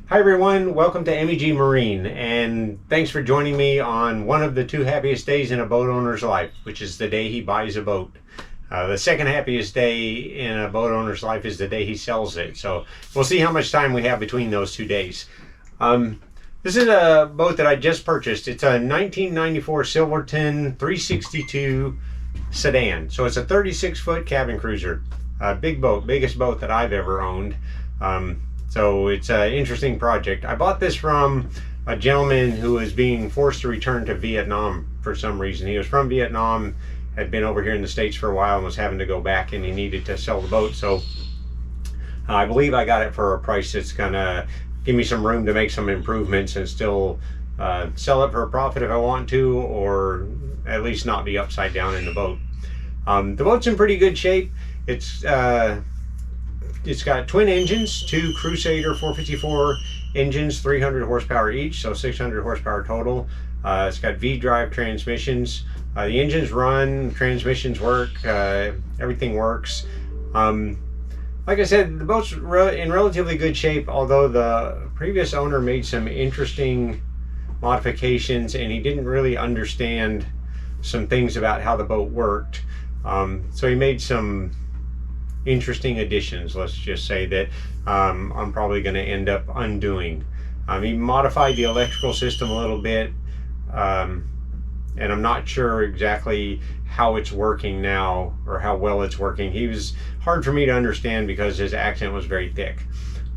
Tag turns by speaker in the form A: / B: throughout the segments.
A: Hi everyone, welcome to MEG Marine, and thanks for joining me on one of the two happiest days in a boat owner's life, which is the day he buys a boat. The second happiest day in a boat owner's life is the day he sells it, so we'll see how much time we have between those 2 days. This is a boat that I just purchased. It's a 1994 Silverton 362 Sedan, so it's a 36-foot cabin cruiser. Big boat, biggest boat that I've ever owned. So it's an interesting project. I bought this from a gentleman who was being forced to return to Vietnam for some reason. He was from Vietnam, had been over here in the States for a while and was having to go back, and he needed to sell the boat. So I believe I got it for a price that's gonna give me some room to make some improvements and still sell it for a profit if I want to, or at least not be upside down in the boat. The boat's in pretty good shape. It's got twin engines, two Crusader 454 engines, 300 horsepower each, so 600 horsepower total. It's got V-drive transmissions. The engines run, transmissions work, everything works. Like I said, the boat's in relatively good shape, although the previous owner made some interesting modifications and he didn't really understand some things about how the boat worked. So he made some interesting additions, let's just say, that I'm probably going to end up undoing. He modified the electrical system a little bit, and I'm not sure exactly how it's working now or how well it's working. He was hard for me to understand because his accent was very thick.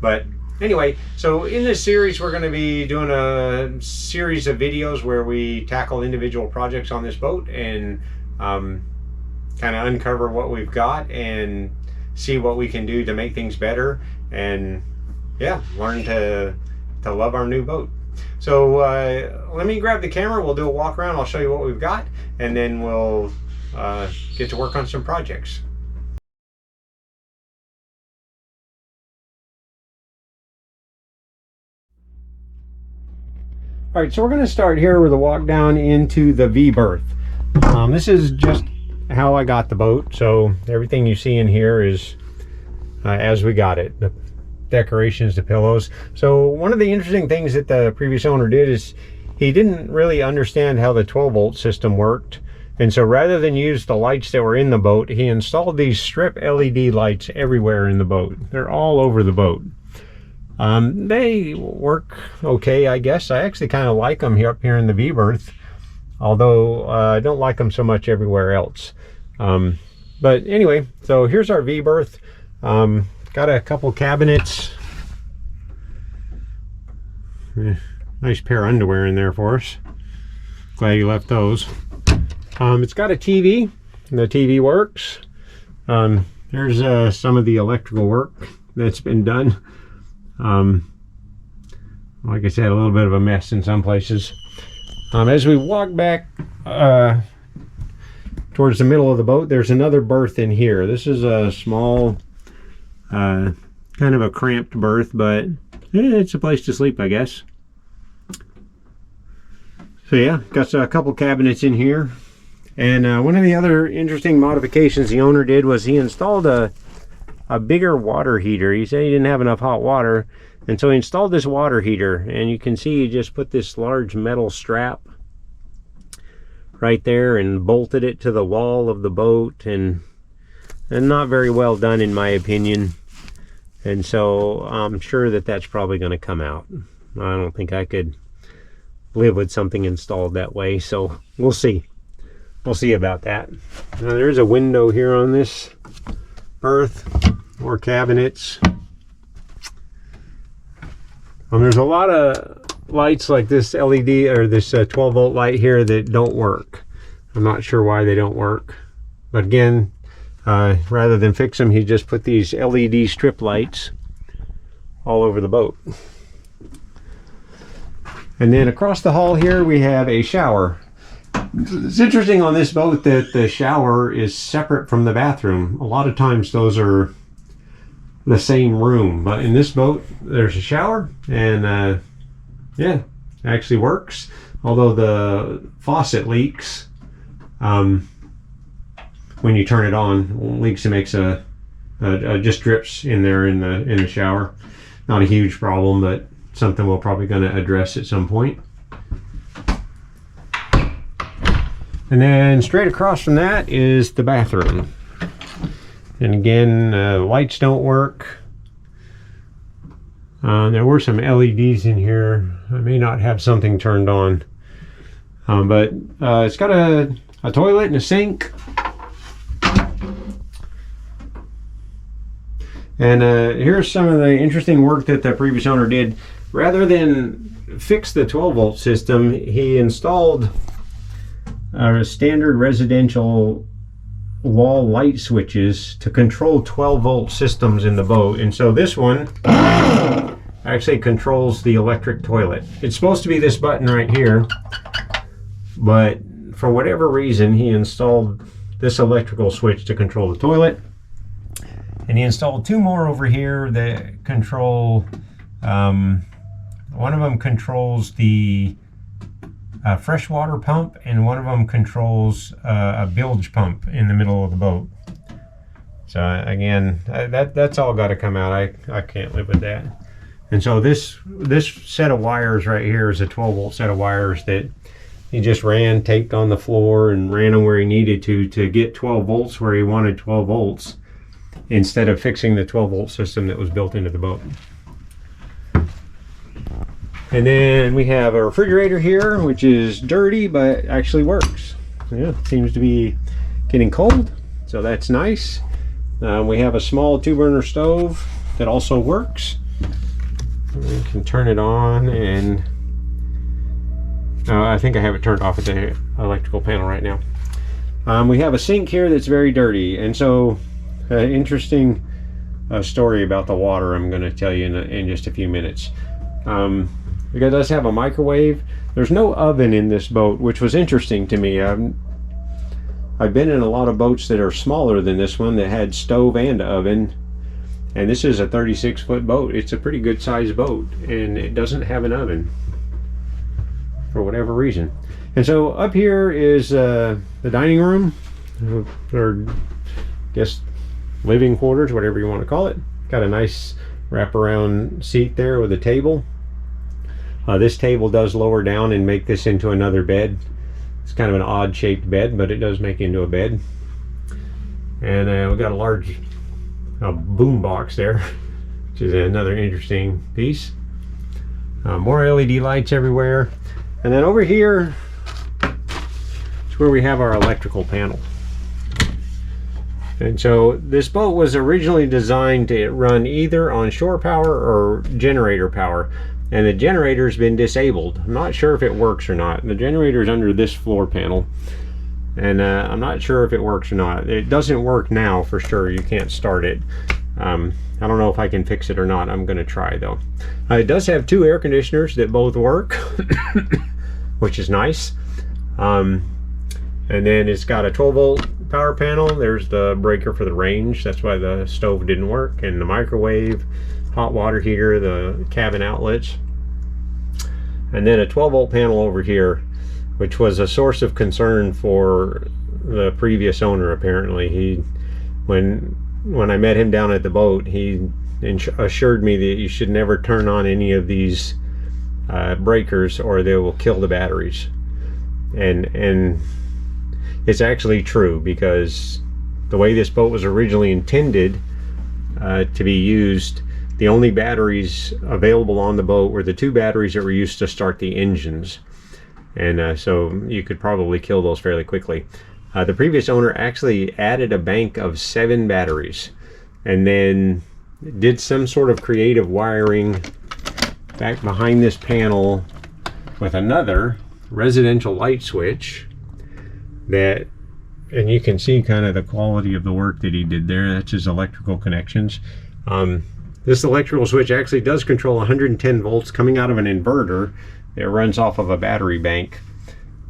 A: But anyway, so in this series we're going to be doing a series of videos where we tackle individual projects on this boat and kind of uncover what we've got and see what we can do to make things better, and yeah, learn to love our new boat. So let me grab the camera, we'll do a walk around, I'll show you what we've got, and then we'll get to work on some projects. All right, so we're going to start here with a walk down into the V berth. This is just how I got the boat, so everything you see in here is as we got it. The decorations, the pillows. So one of the interesting things that the previous owner did is he didn't really understand how the 12-volt system worked, and so rather than use the lights that were in the boat, he installed these strip LED lights everywhere in the boat. They're all over the boat. They work okay, I guess. I actually kind of like them here up here in the V berth, although I don't like them so much everywhere else. But anyway, so here's our V berth. Got a couple cabinets. Nice pair of underwear in there for us. Glad you left those. It's got a TV. The TV works. There's some of the electrical work that's been done. Like I said, a little bit of a mess in some places. As we walk back towards the middle of the boat, there's another berth in here. This is a small, kind of a cramped berth, but it's a place to sleep, I guess. So yeah, got a couple cabinets in here. And one of the other interesting modifications the owner did was he installed a bigger water heater. He said he didn't have enough hot water, and so he installed this water heater, and you can see he just put this large metal strap right there and bolted it to the wall of the boat, and not very well done in my opinion. And so I'm sure that that's probably going to come out. I don't think I could live with something installed that way, so we'll see. We'll see about that. Now there's a window here on this berth, more cabinets. There's a lot of lights like this LED or this 12-volt light here that don't work. I'm not sure why they don't work, but again, rather than fix them, he just put these LED strip lights all over the boat. And then across the hall here we have a shower. It's interesting on this boat that the shower is separate from the bathroom. A lot of times those are the same room, but in this boat there's a shower, and yeah, it actually works, although the faucet leaks when you turn it on. Leaks and makes just drips in there in the shower. Not a huge problem, but something we're probably going to address at some point. And then straight across from that is the bathroom. And again, lights don't work. There were some LEDs in here. I may not have something turned on. But it's got a toilet and a sink. And here's some of the interesting work that the previous owner did. Rather than fix the 12-volt system, he installed standard residential wall light switches to control 12-volt systems in the boat. And so this one actually controls the electric toilet. It's supposed to be this button right here, but for whatever reason he installed this electrical switch to control the toilet. And he installed two more over here that control, one of them controls the freshwater pump, and one of them controls a bilge pump in the middle of the boat. So again, that's all got to come out. I can't live with that. And so this set of wires right here is a 12-volt set of wires that he just taped on the floor and ran them where he needed to get 12 volts where he wanted 12 volts, instead of fixing the 12-volt system that was built into the boat. And then we have a refrigerator here, which is dirty but actually works. Yeah, it seems to be getting cold, so that's nice. We have a small 2-burner stove that also works. We can turn it on, and I think I have it turned off at the electrical panel right now. We have a sink here that's very dirty, and so interesting story about the water I'm going to tell you in just a few minutes. It does have a microwave. There's no oven in this boat, which was interesting to me. I've been in a lot of boats that are smaller than this one that had stove and oven, and this is a 36-foot boat. It's a pretty good sized boat, and it doesn't have an oven for whatever reason. And so up here is the dining room, or guess living quarters, whatever you want to call it. Got a nice wraparound seat there with a table. This table does lower down and make this into another bed. It's kind of an odd shaped bed, but it does make into a bed. And we've got a large boom box there, which is another interesting piece. More LED lights everywhere. And then over here is where we have our electrical panel. And so this boat was originally designed to run either on shore power or generator power. And the generator's been disabled. I'm not sure if it works or not. The generator's under this floor panel, and I'm not sure if it works or not. It doesn't work now for sure. You can't start it. I don't know if I can fix it or not. I'm going to try though. It does have 2 air conditioners that both work, which is nice. And then it's got a 12-volt power panel. There's the breaker for the range. That's why the stove didn't work. And the microwave, hot water heater, the cabin outlets, and then a 12-volt panel over here, which was a source of concern for the previous owner. Apparently, when I met him down at the boat, he assured me that you should never turn on any of these breakers or they will kill the batteries. And it's actually true, because the way this boat was originally intended to be used, the only batteries available on the boat were the 2 batteries that were used to start the engines. And so you could probably kill those fairly quickly. The previous owner actually added a bank of 7 batteries, and then did some sort of creative wiring back behind this panel with another residential light switch that, and you can see kind of the quality of the work that he did there. That's his electrical connections. This electrical switch actually does control 110 volts coming out of an inverter that runs off of a battery bank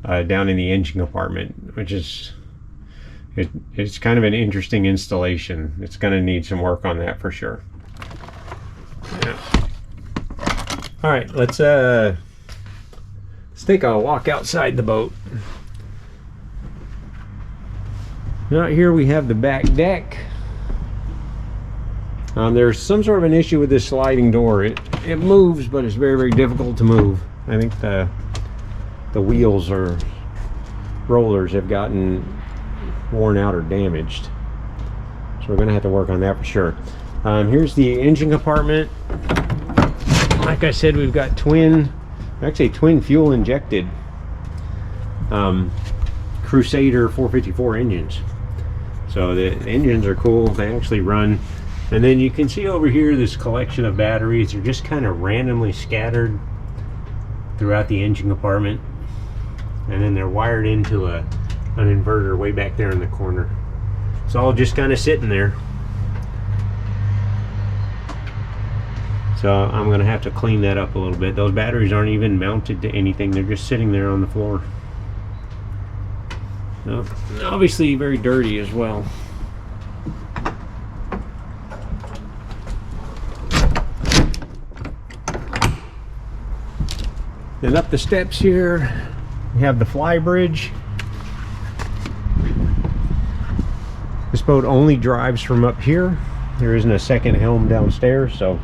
A: down in the engine compartment, which is it's kind of an interesting installation. It's going to need some work on that for sure. Yeah. All right, let's take a walk outside the boat. Now here we have the back deck. There's some sort of an issue with this sliding door. it moves, but it's very, very difficult to move. I think the wheels or rollers have gotten worn out or damaged, so we're gonna have to work on that for sure. Here's the engine compartment. Like I said, we've got twin fuel injected Crusader 454 engines. So the engines are cool. They actually run. And then you can see over here this collection of batteries. They're just kind of randomly scattered throughout the engine compartment. And then they're wired into an inverter way back there in the corner. It's all just kind of sitting there. So I'm going to have to clean that up a little bit. Those batteries aren't even mounted to anything. They're just sitting there on the floor. So, obviously very dirty as well. Then up the steps here, we have the fly bridge. This boat only drives from up here. There isn't a second helm downstairs, so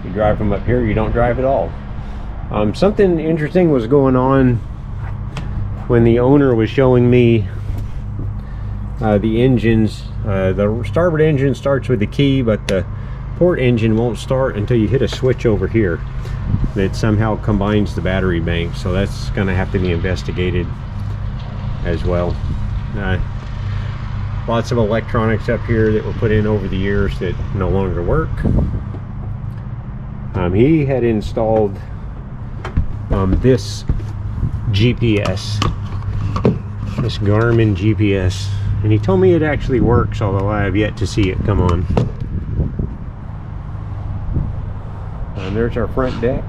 A: you drive from up here, you don't drive at all. Something interesting was going on when the owner was showing me the engines. The starboard engine starts with the key, but the port engine won't start until you hit a switch over here that somehow combines the battery bank. So that's going to have to be investigated as well. Lots of electronics up here that were put in over the years that no longer work. He had installed this GPS, this Garmin GPS, and he told me it actually works, although I have yet to see it come on. And there's our front deck.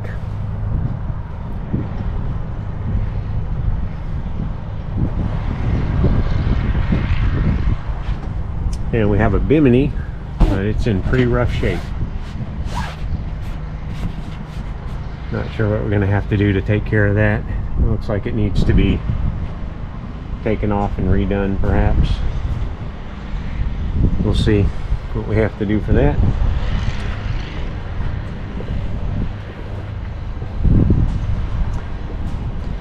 A: And we have a bimini, but it's in pretty rough shape. Not sure what we're going to have to do to take care of that. It looks like it needs to be taken off and redone, perhaps. We'll see what we have to do for that.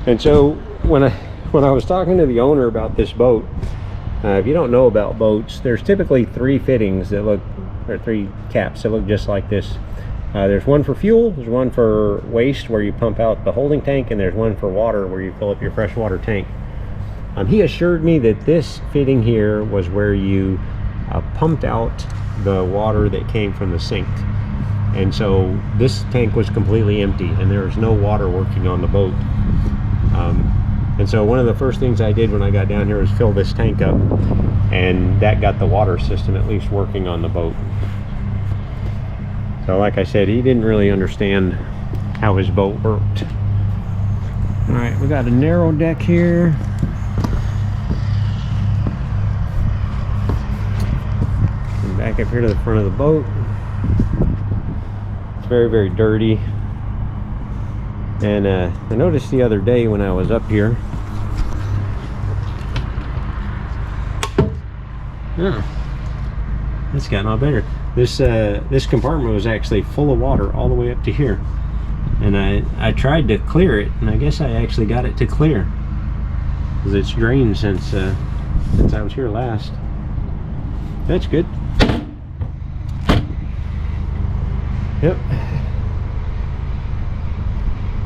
A: And so when I was talking to the owner about this boat, if you don't know about boats, there's typically three fittings that look, or three caps that look just like this. There's one for fuel, there's one for waste where you pump out the holding tank, and there's one for water where you fill up your freshwater tank. He assured me that this fitting here was where you pumped out the water that came from the sink. And so this tank was completely empty and there was no water working on the boat. And so one of the first things I did when I got down here was fill this tank up, and that got the water system at least working on the boat. So like I said, he didn't really understand how his boat worked. All right, we got a narrow deck here. And back up here to the front of the boat. It's very, very dirty. And I noticed the other day when I was up here, it's gotten a lot better. This compartment was actually full of water all the way up to here, and I tried to clear it, and I guess I actually got it to clear because it's drained since I was here last. That's good. Yep.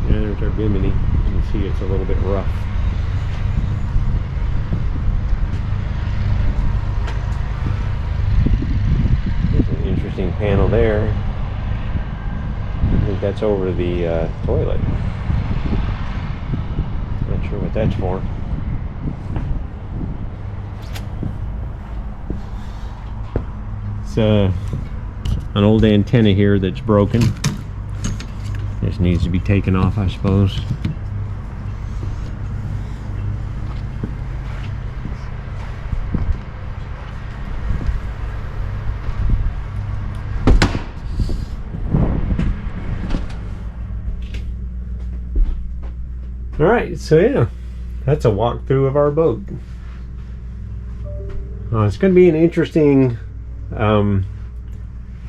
A: Yeah, there's our bimini. You can see it's a little bit rough. There's an interesting panel there. I think that's over the toilet. Not sure what that's for. It's an old antenna here that's broken. This needs to be taken off, I suppose. All right, so yeah, that's a walkthrough of our boat. It's going to be an interesting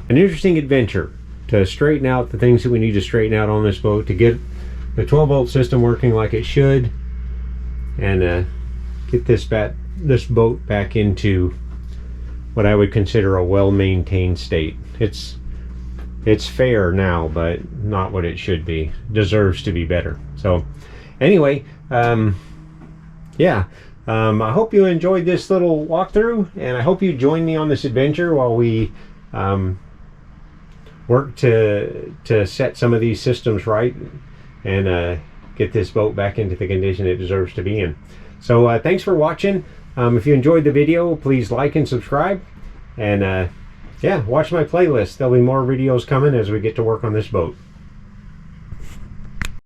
A: adventure. to straighten out the things that we need to straighten out on this boat to get the 12-volt system working like it should, and get this boat back into what I would consider a well-maintained state. It's fair now, but not what it should be. Deserves to be better. So anyway, yeah, I hope you enjoyed this little walkthrough, and I hope you join me on this adventure while we work to set some of these systems right and get this boat back into the condition it deserves to be in. So thanks for watching. If you enjoyed the video, please like and subscribe, and yeah, watch my playlist. There'll be more videos coming as we get to work on this boat.